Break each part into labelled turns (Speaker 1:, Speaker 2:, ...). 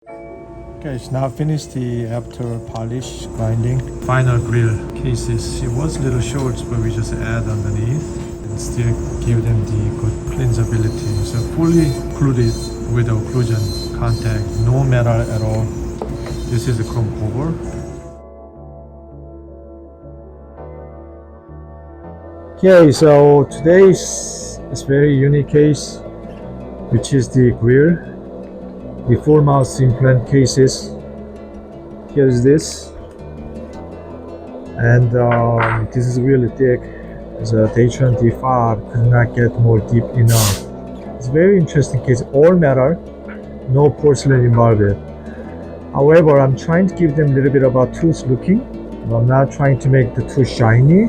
Speaker 1: Okay, it's now finished the after polish grinding. Final grill cases. It was a little short, but we just add underneath and still give them the good cleansability. So fully occluded with occlusion contact, no metal at all. This is a chrome over. Okay, so today's is very unique case, which is the grill. The 4 mouth implant cases. Here's this, and this is really thick. The H25 could not get more deep enough. It's a very interesting case. All metal, no porcelain involved. However, I'm trying to give them a little bit of a tooth looking. I'm not trying to make the tooth shiny.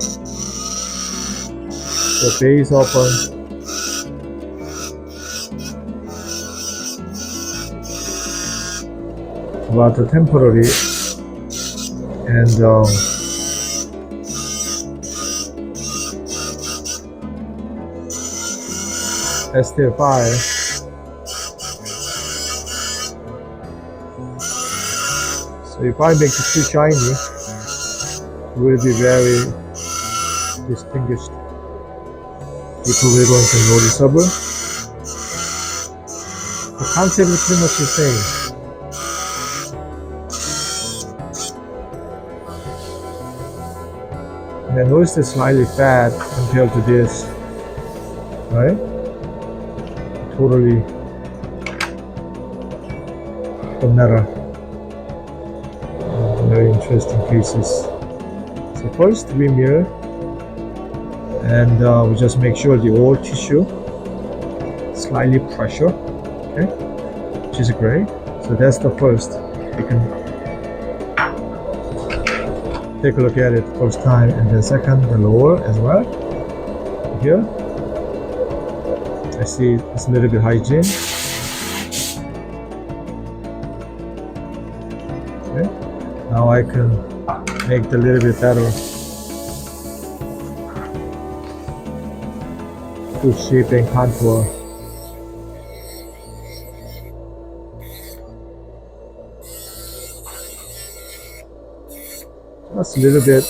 Speaker 1: The base open. About the temporary, and ST5. So if I make it too shiny, it will be very distinguished. People will going to noticeable. The concept is pretty much the same. And I noticed it's slightly fat compared to this, right? Totally the metal. Very interesting cases. So first we mirror, and we just make sure the old tissue slightly pressure, okay, which is great. So that's the first. You can take a look at it first time, and then second the lower as well. Here I see it's a little bit hygiene. Okay, now I can make it a little bit better to shape and contour. Just a little bit.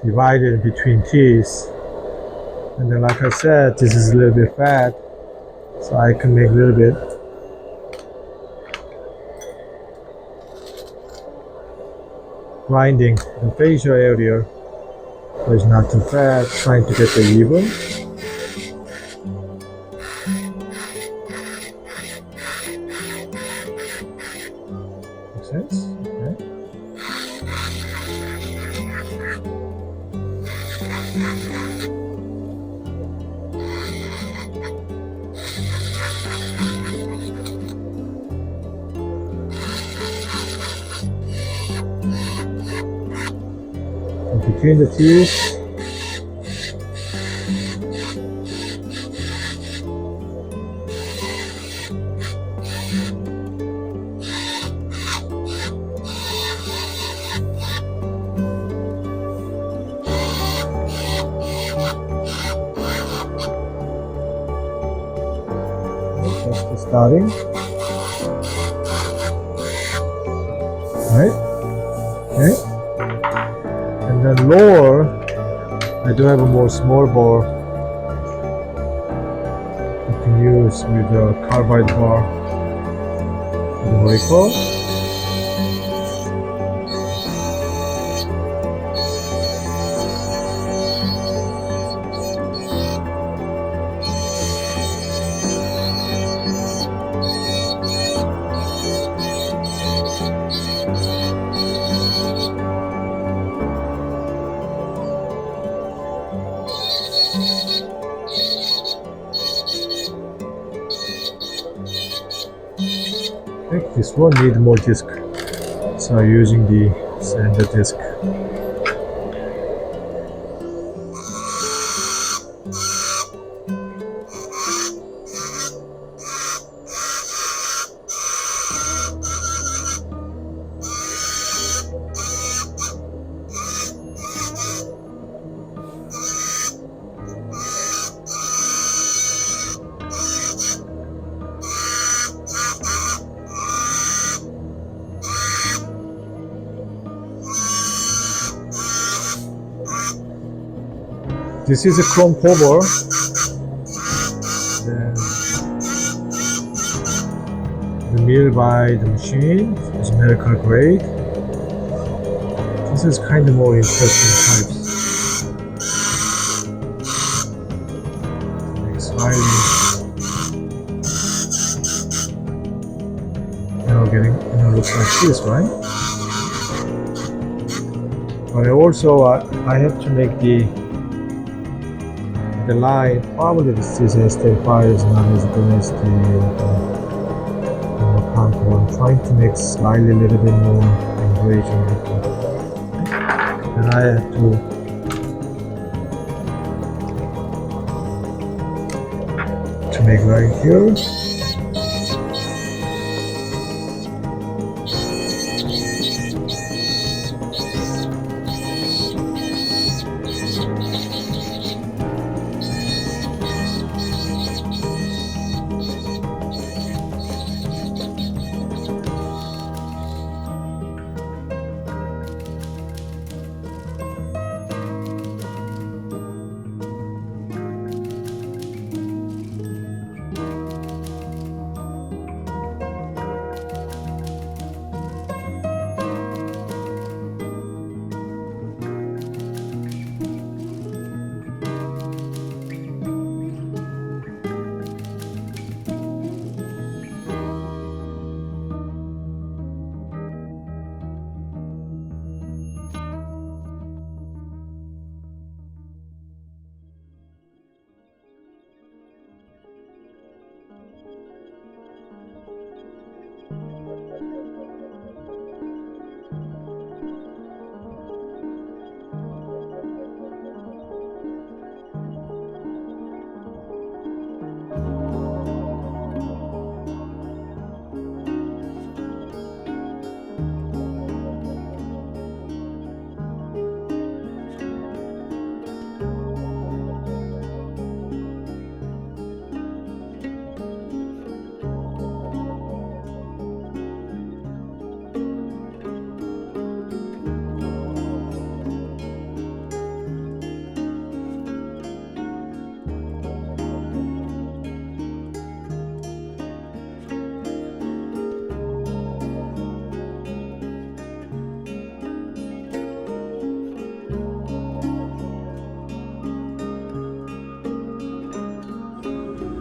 Speaker 1: Divided between teeth. And then like I said, this is a little bit fat, so I can make a little bit grinding the facial area, so it's not too fat, trying to get the even. Makes sense? Okay. And between the teeth, that's the starting. Right? Okay. And then lower, I do have a more small bar you can use with a carbide bar and vertical. This one needs more disc, so I'm using the standard disc. This is a chrome cover. The mill by the machine is medical grade. This is kind of more interesting types. Like smiling. Looks like this, right? But I have to make the line. Probably this ST5 is not as good as the Kahng. I'm trying to make slightly a little bit more engaging. And I have to make right here.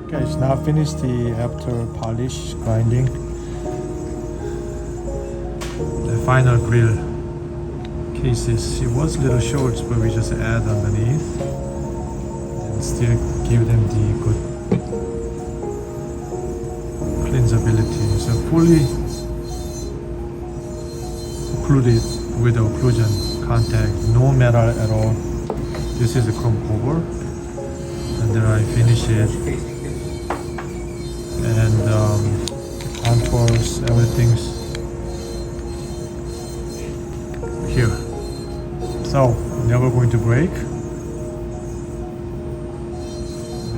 Speaker 1: Okay, it's now finished the after polish grinding. The final grill cases, it was little short, but we just add underneath and still give them the good cleansability. So fully occluded with the occlusion contact, no metal at all. This is a chrome cover, and then I finish it. And contours, everything's here. So never going to break,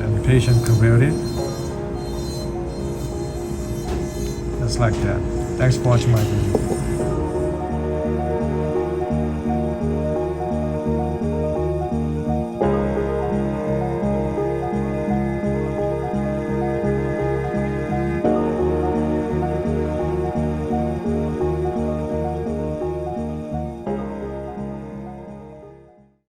Speaker 1: and the patient can wear it just like that. Thanks for watching my video.